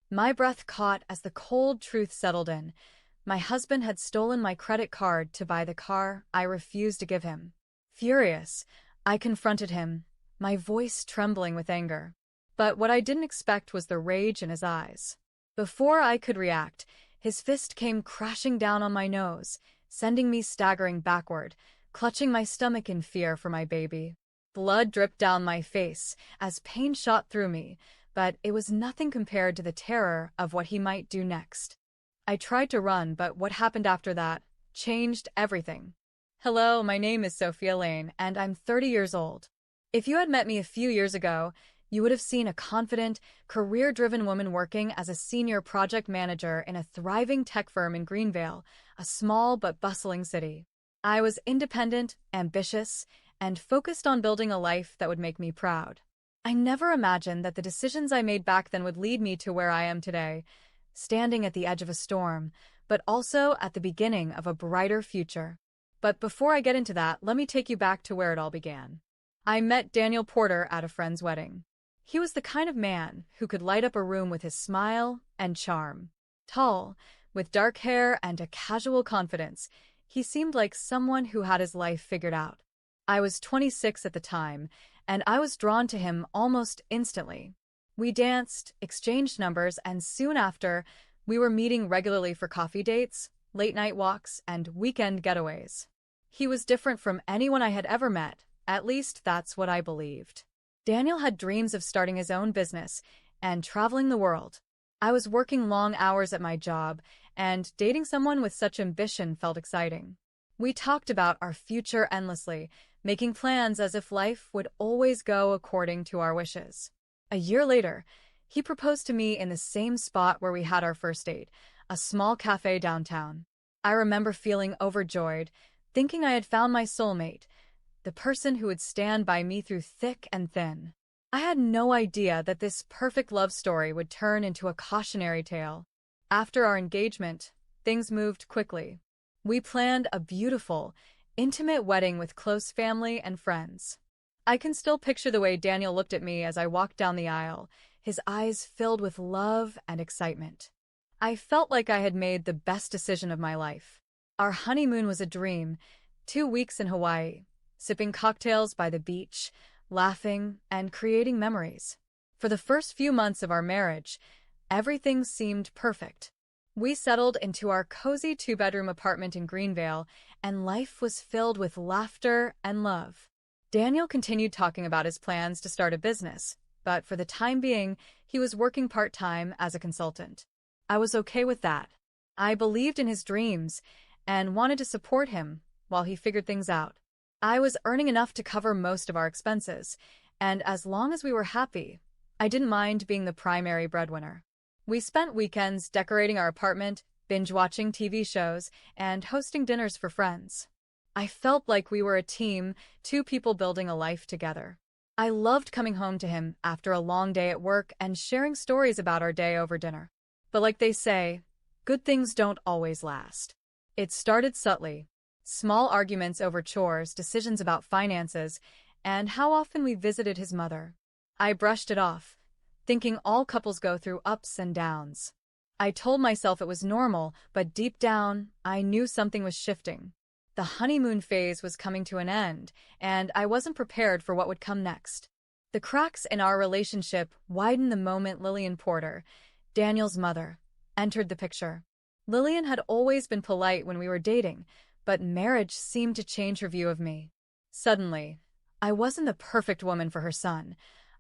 My breath caught as the cold truth settled in. My husband had stolen my credit card to buy the car I refused to give him. Furious, I confronted him, my voice trembling with anger. But what I didn't expect was the rage in his eyes. Before I could react, his fist came crashing down on my nose, sending me staggering backward, clutching my stomach in fear for my baby. Blood dripped down my face as pain shot through me, but it was nothing compared to the terror of what he might do next. I tried to run, but what happened after that changed everything. Hello, my name is Sophia Lane, and I'm 30 years old. If you had met me a few years ago, you would have seen a confident, career-driven woman working as a senior project manager in a thriving tech firm in Greenvale, a small but bustling city. I was independent, ambitious, and focused on building a life that would make me proud. I never imagined that the decisions I made back then would lead me to where I am today, standing at the edge of a storm, but also at the beginning of a brighter future. But before I get into that, let me take you back to where it all began. I met Daniel Porter at a friend's wedding. He was the kind of man who could light up a room with his smile and charm. Tall, with dark hair and a casual confidence, he seemed like someone who had his life figured out. I was 26 at the time, and I was drawn to him almost instantly. We danced, exchanged numbers, and soon after, we were meeting regularly for coffee dates, late-night walks, and weekend getaways. He was different from anyone I had ever met, at least that's what I believed. Daniel had dreams of starting his own business and traveling the world. I was working long hours at my job, and dating someone with such ambition felt exciting. We talked about our future endlessly, making plans as if life would always go according to our wishes. A year later, he proposed to me in the same spot where we had our first date, a small cafe downtown. I remember feeling overjoyed, thinking I had found my soulmate, the person who would stand by me through thick and thin. I had no idea that this perfect love story would turn into a cautionary tale. After our engagement, things moved quickly. We planned a beautiful, intimate wedding with close family and friends. I can still picture the way Daniel looked at me as I walked down the aisle, his eyes filled with love and excitement. I felt like I had made the best decision of my life. Our honeymoon was a dream, 2 weeks in Hawaii, sipping cocktails by the beach, laughing, and creating memories. For the first few months of our marriage, everything seemed perfect. We settled into our cozy 2-bedroom apartment in Greenvale, and life was filled with laughter and love. Daniel continued talking about his plans to start a business, but for the time being, he was working part-time as a consultant. I was okay with that. I believed in his dreams and wanted to support him while he figured things out. I was earning enough to cover most of our expenses, and as long as we were happy, I didn't mind being the primary breadwinner. We spent weekends decorating our apartment, binge-watching TV shows, and hosting dinners for friends. I felt like we were a team, 2 people building a life together. I loved coming home to him after a long day at work and sharing stories about our day over dinner. But like they say, good things don't always last. It started subtly. Small arguments over chores, decisions about finances, and how often we visited his mother. I brushed it off, thinking all couples go through ups and downs. I told myself it was normal, but deep down, I knew something was shifting. The honeymoon phase was coming to an end, and I wasn't prepared for what would come next. The cracks in our relationship widened the moment Lillian Porter, Daniel's mother, entered the picture. Lillian had always been polite when we were dating, but marriage seemed to change her view of me. Suddenly, I wasn't the perfect woman for her son.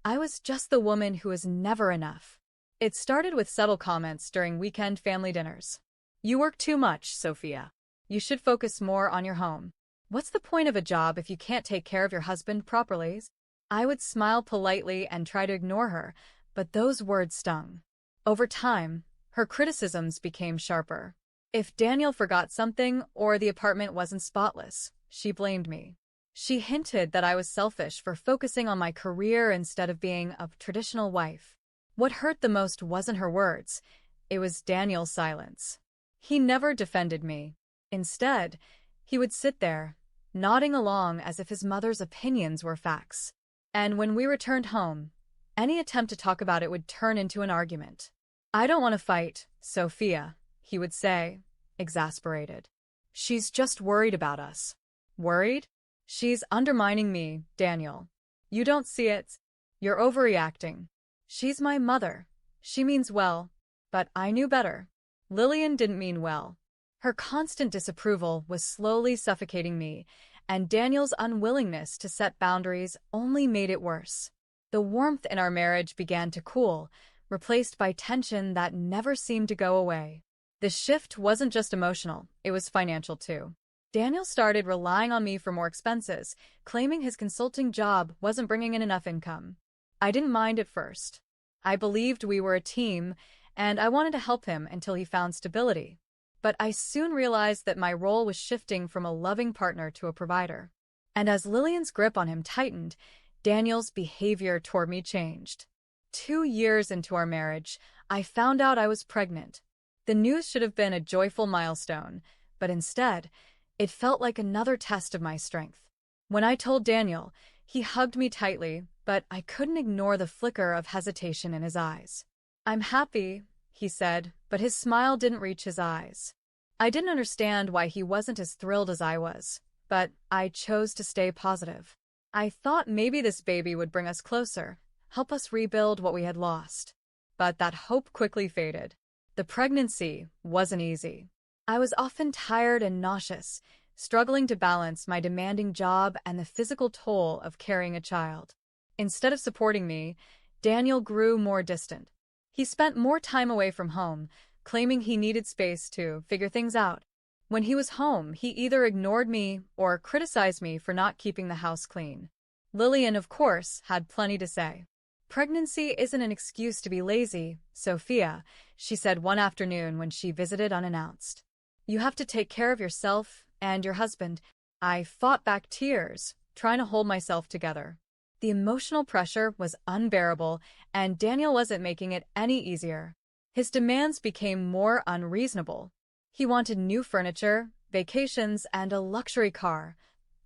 I was just the woman who was never enough. It started with subtle comments during weekend family dinners. "You work too much, Sophia. You should focus more on your home. What's the point of a job if you can't take care of your husband properly?" I would smile politely and try to ignore her, but those words stung. Over time, her criticisms became sharper. If Daniel forgot something or the apartment wasn't spotless, she blamed me. She hinted that I was selfish for focusing on my career instead of being a traditional wife. What hurt the most wasn't her words, it was Daniel's silence. He never defended me. Instead, he would sit there, nodding along as if his mother's opinions were facts. And when we returned home, any attempt to talk about it would turn into an argument. "I don't want to fight, Sophia," he would say, exasperated. "She's just worried about us." Worried? She's undermining me, Daniel. You don't see it. You're overreacting. She's my mother. She means well. But I knew better. Lillian didn't mean well. Her constant disapproval was slowly suffocating me, and Daniel's unwillingness to set boundaries only made it worse. The warmth in our marriage began to cool, replaced by tension that never seemed to go away. The shift wasn't just emotional, it was financial too. Daniel started relying on me for more expenses, claiming his consulting job wasn't bringing in enough income. I didn't mind at first. I believed we were a team, and I wanted to help him until he found stability. But I soon realized that my role was shifting from a loving partner to a provider. And as Lillian's grip on him tightened, Daniel's behavior toward me changed. 2 years into our marriage, I found out I was pregnant. The news should have been a joyful milestone, but instead, it felt like another test of my strength. When I told Daniel, he hugged me tightly, but I couldn't ignore the flicker of hesitation in his eyes. "I'm happy," he said, but his smile didn't reach his eyes. I didn't understand why he wasn't as thrilled as I was, but I chose to stay positive. I thought maybe this baby would bring us closer, help us rebuild what we had lost. But that hope quickly faded. The pregnancy wasn't easy. I was often tired and nauseous, struggling to balance my demanding job and the physical toll of carrying a child. Instead of supporting me, Daniel grew more distant. He spent more time away from home, claiming he needed space to figure things out. When he was home, he either ignored me or criticized me for not keeping the house clean. Lillian, of course, had plenty to say. "Pregnancy isn't an excuse to be lazy, Sophia," she said one afternoon when she visited unannounced. "You have to take care of yourself and your husband." I fought back tears, trying to hold myself together. The emotional pressure was unbearable, and Daniel wasn't making it any easier. His demands became more unreasonable. He wanted new furniture, vacations, and a luxury car,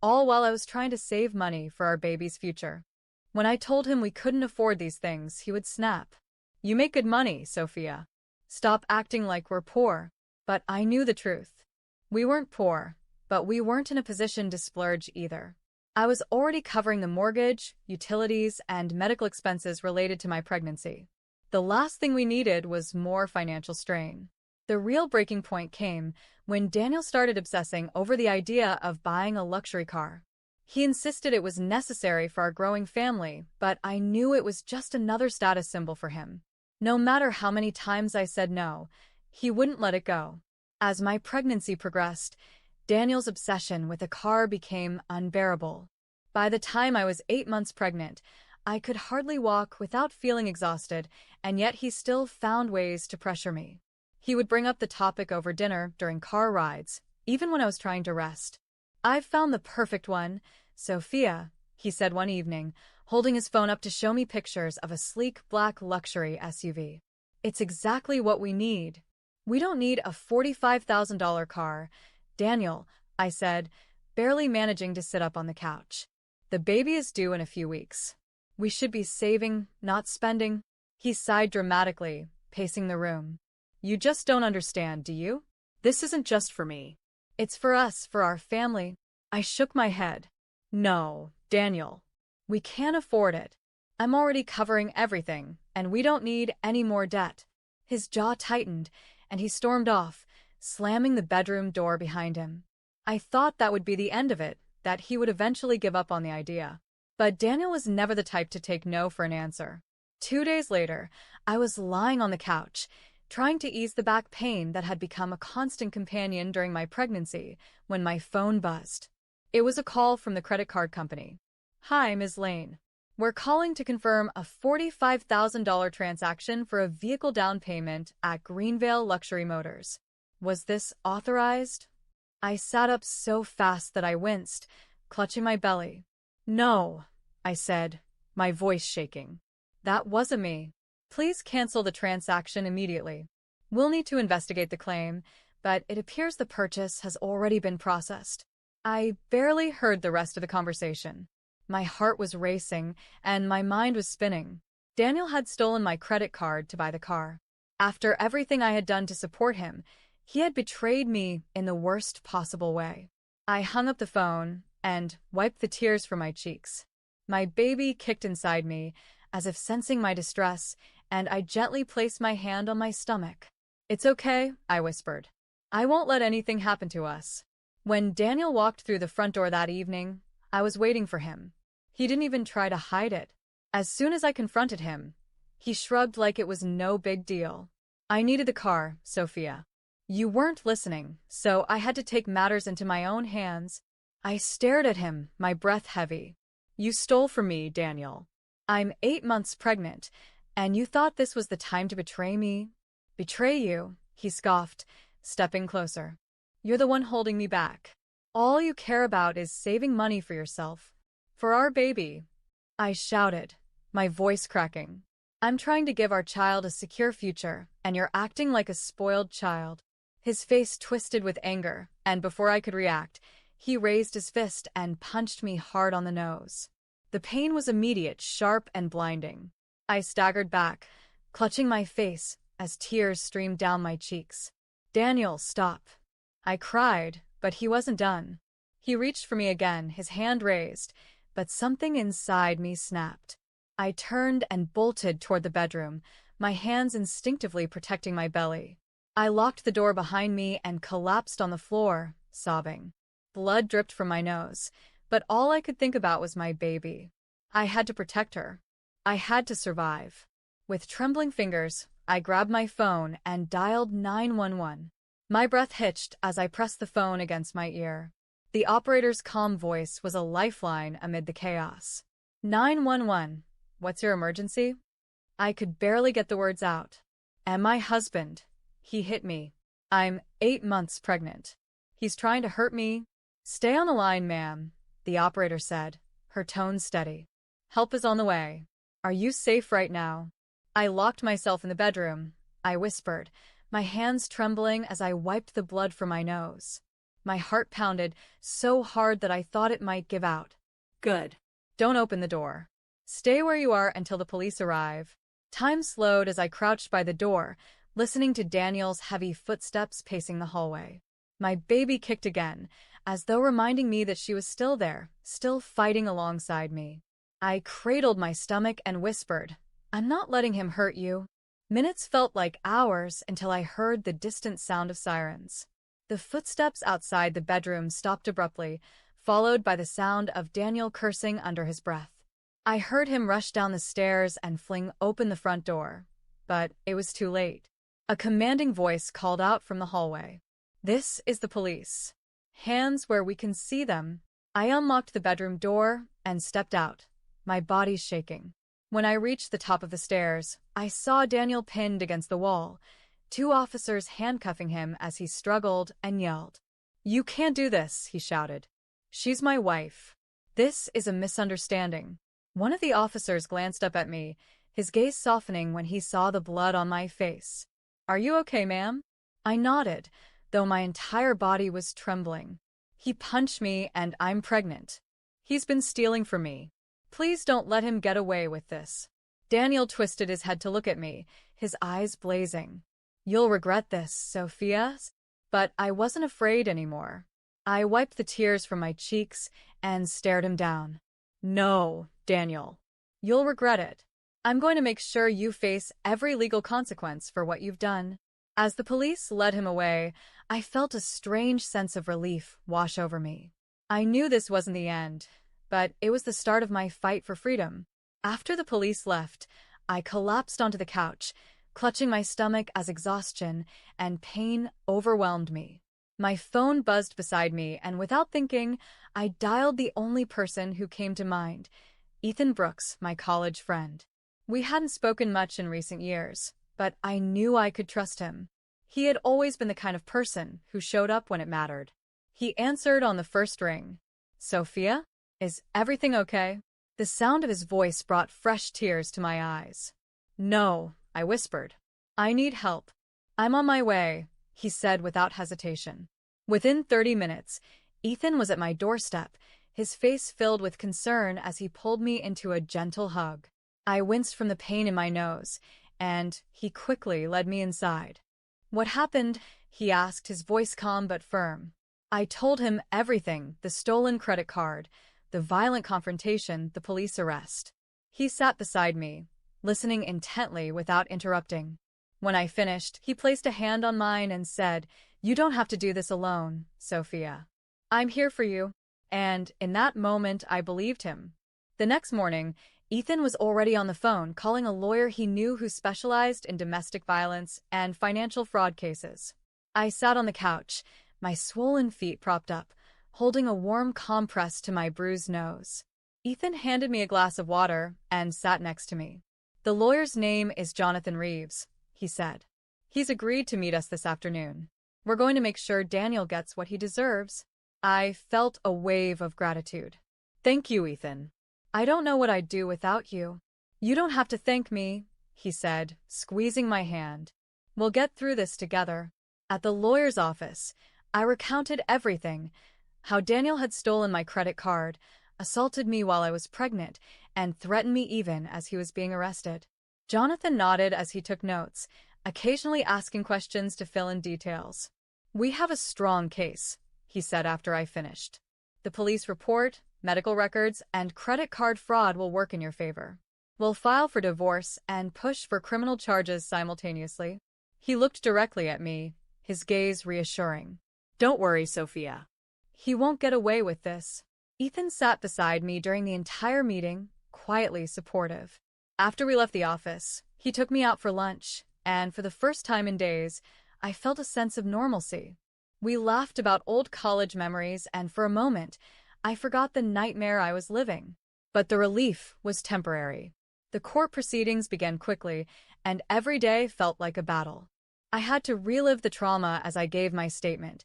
all while I was trying to save money for our baby's future. When I told him we couldn't afford these things, he would snap. "You make good money, Sophia. Stop acting like we're poor." But I knew the truth. We weren't poor, but we weren't in a position to splurge either. I was already covering the mortgage, utilities, and medical expenses related to my pregnancy. The last thing we needed was more financial strain. The real breaking point came when Daniel started obsessing over the idea of buying a luxury car. He insisted it was necessary for our growing family, but I knew it was just another status symbol for him. No matter how many times I said no, he wouldn't let it go. As my pregnancy progressed, Daniel's obsession with a car became unbearable. By the time I was 8 months pregnant, I could hardly walk without feeling exhausted, and yet he still found ways to pressure me. He would bring up the topic over dinner during car rides, even when I was trying to rest. "I've found the perfect one, Sophia," he said one evening, holding his phone up to show me pictures of a sleek black luxury SUV. "It's exactly what we need. We don't need a $45,000 car, Daniel," I said, barely managing to sit up on the couch. "The baby is due in a few weeks. We should be saving, not spending." He sighed dramatically, pacing the room. "You just don't understand, do you? This isn't just for me. It's for us, for our family." I shook my head. "No, Daniel. We can't afford it. I'm already covering everything, and we don't need any more debt." His jaw tightened, and he stormed off, slamming the bedroom door behind him. I thought that would be the end of it, that he would eventually give up on the idea. But Daniel was never the type to take no for an answer. 2 days later, I was lying on the couch, trying to ease the back pain that had become a constant companion during my pregnancy, when my phone buzzed. It was a call from the credit card company. "Hi, Ms. Lane. We're calling to confirm a $45,000 transaction for a vehicle down payment at Greenvale Luxury Motors. Was this authorized?" I sat up so fast that I winced, clutching my belly. "No," I said, my voice shaking. "That wasn't me. Please cancel the transaction immediately. We'll need to investigate the claim, but it appears the purchase has already been processed." I barely heard the rest of the conversation. My heart was racing, and my mind was spinning. Daniel had stolen my credit card to buy the car. After everything I had done to support him, he had betrayed me in the worst possible way. I hung up the phone and wiped the tears from my cheeks. My baby kicked inside me, as if sensing my distress, and I gently placed my hand on my stomach. "It's okay," I whispered. "I won't let anything happen to us." When Daniel walked through the front door that evening, I was waiting for him. He didn't even try to hide it. As soon as I confronted him, he shrugged like it was no big deal. "I needed the car, Sophia. You weren't listening, so I had to take matters into my own hands." I stared at him, my breath heavy. "You stole from me, Daniel. I'm 8 months pregnant, and you thought this was the time to betray me?" "Betray you?" he scoffed, stepping closer. "You're the one holding me back. All you care about is saving money for yourself. For our baby," I shouted, my voice cracking. "I'm trying to give our child a secure future, and you're acting like a spoiled child." His face twisted with anger, and before I could react, he raised his fist and punched me hard on the nose. The pain was immediate, sharp, and blinding. I staggered back, clutching my face as tears streamed down my cheeks. "Daniel, stop!" I cried, but he wasn't done. He reached for me again, his hand raised, but something inside me snapped. I turned and bolted toward the bedroom, my hands instinctively protecting my belly. I locked the door behind me and collapsed on the floor, sobbing. Blood dripped from my nose, but all I could think about was my baby. I had to protect her. I had to survive. With trembling fingers, I grabbed my phone and dialed 911. My breath hitched as I pressed the phone against my ear. The operator's calm voice was a lifeline amid the chaos. "911, what's your emergency?" I could barely get the words out. "And my husband, he hit me. I'm 8 months pregnant. He's trying to hurt me." "Stay on the line, ma'am," the operator said, her tone steady. "Help is on the way. Are you safe right now?" I locked myself in the bedroom, I whispered, my hands trembling as I wiped the blood from my nose. My heart pounded so hard that I thought it might give out. "Good. Don't open the door. Stay where you are until the police arrive." Time slowed as I crouched by the door, listening to Daniel's heavy footsteps pacing the hallway. My baby kicked again, as though reminding me that she was still there, still fighting alongside me. I cradled my stomach and whispered, "I'm not letting him hurt you." Minutes felt like hours until I heard the distant sound of sirens. The footsteps outside the bedroom stopped abruptly, followed by the sound of Daniel cursing under his breath. I heard him rush down the stairs and fling open the front door, but it was too late. A commanding voice called out from the hallway. "This is the police. Hands where we can see them." I unlocked the bedroom door and stepped out, my body shaking. When I reached the top of the stairs, I saw Daniel pinned against the wall, 2 officers handcuffing him as he struggled and yelled. "You can't do this," he shouted. "She's my wife. This is a misunderstanding." One of the officers glanced up at me, his gaze softening when he saw the blood on my face. "Are you okay, ma'am?" I nodded, though my entire body was trembling. "He punched me and I'm pregnant. He's been stealing from me. Please don't let him get away with this." Daniel twisted his head to look at me, his eyes blazing. "You'll regret this, Sophia." But I wasn't afraid anymore. I wiped the tears from my cheeks and stared him down. "No, Daniel. You'll regret it. I'm going to make sure you face every legal consequence for what you've done." As the police led him away, I felt a strange sense of relief wash over me. I knew this wasn't the end, but it was the start of my fight for freedom. After the police left, I collapsed onto the couch, clutching my stomach as exhaustion and pain overwhelmed me. My phone buzzed beside me, and without thinking, I dialed the only person who came to mind, Ethan Brooks, my college friend. We hadn't spoken much in recent years, but I knew I could trust him. He had always been the kind of person who showed up when it mattered. He answered on the first ring. "Sophia? Is everything okay?" The sound of his voice brought fresh tears to my eyes. "No," I whispered. "I need help." "I'm on my way," he said without hesitation. Within 30 minutes, Ethan was at my doorstep, his face filled with concern as he pulled me into a gentle hug. I winced from the pain in my nose, and he quickly led me inside. "What happened?" he asked, his voice calm but firm. I told him everything: the stolen credit card, the violent confrontation, the police arrest. He sat beside me, listening intently without interrupting. When I finished, he placed a hand on mine and said, "You don't have to do this alone, Sophia. I'm here for you." And in that moment, I believed him. The next morning, Ethan was already on the phone, calling a lawyer he knew who specialized in domestic violence and financial fraud cases. I sat on the couch, my swollen feet propped up, holding a warm compress to my bruised nose. Ethan handed me a glass of water and sat next to me. "The lawyer's name is Jonathan Reeves," he said. "He's agreed to meet us this afternoon. We're going to make sure Daniel gets what he deserves." I felt a wave of gratitude. "Thank you, Ethan. I don't know what I'd do without you." "You don't have to thank me," he said, squeezing my hand. "We'll get through this together." At the lawyer's office, I recounted everything: how Daniel had stolen my credit card, assaulted me while I was pregnant, and threatened me even as he was being arrested. Jonathan nodded as he took notes, occasionally asking questions to fill in details. "We have a strong case," he said after I finished. "The police report, medical records, and credit card fraud will work in your favor. We'll file for divorce and push for criminal charges simultaneously." He looked directly at me, his gaze reassuring. "Don't worry, Sophia. He won't get away with this." Ethan sat beside me during the entire meeting, quietly supportive. After we left the office, he took me out for lunch, and for the first time in days, I felt a sense of normalcy. We laughed about old college memories, and for a moment, I forgot the nightmare I was living. But the relief was temporary. The court proceedings began quickly, and every day felt like a battle. I had to relive the trauma as I gave my statement,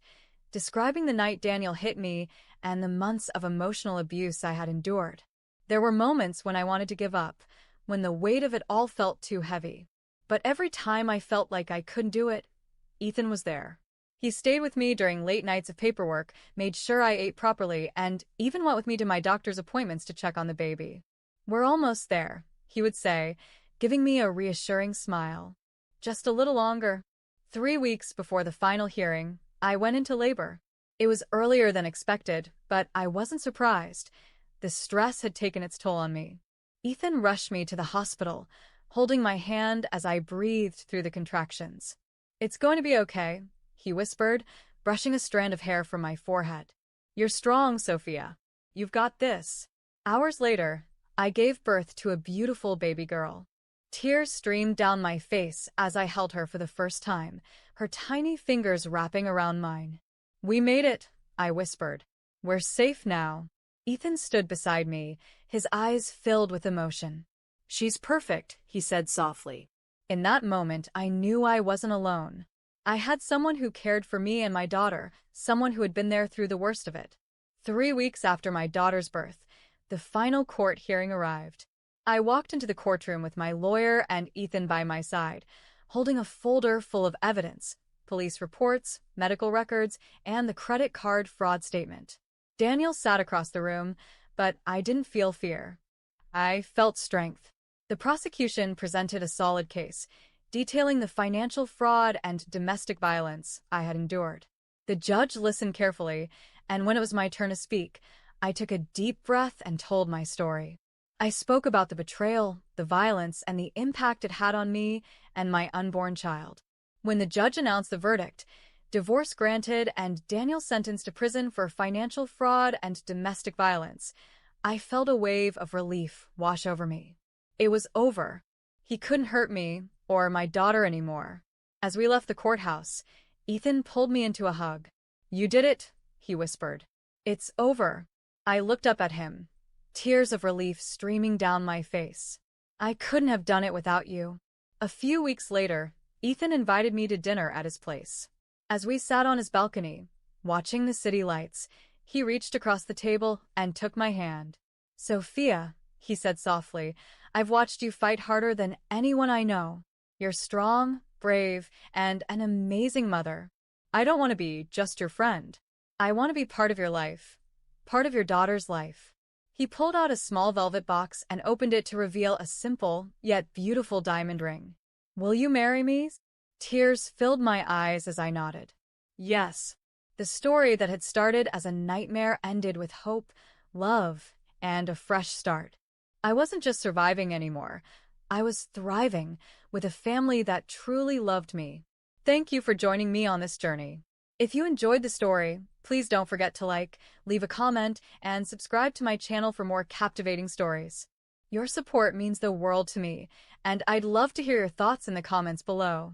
describing the night Daniel hit me and the months of emotional abuse I had endured. There were moments when I wanted to give up, when the weight of it all felt too heavy. But every time I felt like I couldn't do it, Ethan was there. He stayed with me during late nights of paperwork, made sure I ate properly, and even went with me to my doctor's appointments to check on the baby. "We're almost there," he would say, giving me a reassuring smile. "Just a little longer." 3 weeks before the final hearing, I went into labor. It was earlier than expected, but I wasn't surprised. The stress had taken its toll on me. Ethan rushed me to the hospital, holding my hand as I breathed through the contractions. "It's going to be okay," he whispered, brushing a strand of hair from my forehead. "You're strong, Sophia. You've got this." Hours later, I gave birth to a beautiful baby girl. Tears streamed down my face as I held her for the first time, her tiny fingers wrapping around mine. "We made it," I whispered. "We're safe now." Ethan stood beside me, his eyes filled with emotion. "She's perfect," he said softly. In that moment, I knew I wasn't alone. I had someone who cared for me and my daughter, someone who had been there through the worst of it. 3 weeks after my daughter's birth, the final court hearing arrived. I walked into the courtroom with my lawyer and Ethan by my side, holding a folder full of evidence: police reports, medical records, and the credit card fraud statement. Daniel sat across the room, but I didn't feel fear. I felt strength. The prosecution presented a solid case, detailing the financial fraud and domestic violence I had endured. The judge listened carefully, and when it was my turn to speak, I took a deep breath and told my story. I spoke about the betrayal, the violence, and the impact it had on me and my unborn child. When the judge announced the verdict, divorce granted and Daniel sentenced to prison for financial fraud and domestic violence, I felt a wave of relief wash over me. It was over. He couldn't hurt me or my daughter anymore. As we left the courthouse, Ethan pulled me into a hug. "You did it," he whispered. "It's over." I looked up at him, tears of relief streaming down my face. "I couldn't have done it without you." A few weeks later, Ethan invited me to dinner at his place. As we sat on his balcony, watching the city lights, he reached across the table and took my hand. "Sophia," he said softly, "I've watched you fight harder than anyone I know. You're strong, brave, and an amazing mother. I don't want to be just your friend. I want to be part of your life, part of your daughter's life." He pulled out a small velvet box and opened it to reveal a simple, yet beautiful diamond ring. Will you marry me? Tears filled my eyes as I nodded. Yes. The story that had started as a nightmare ended with hope, love, and a fresh start. I wasn't just surviving anymore. I was thriving with a family that truly loved me. Thank you for joining me on this journey. If you enjoyed the story, please don't forget to like, leave a comment, and subscribe to my channel for more captivating stories. Your support means the world to me, and I'd love to hear your thoughts in the comments below.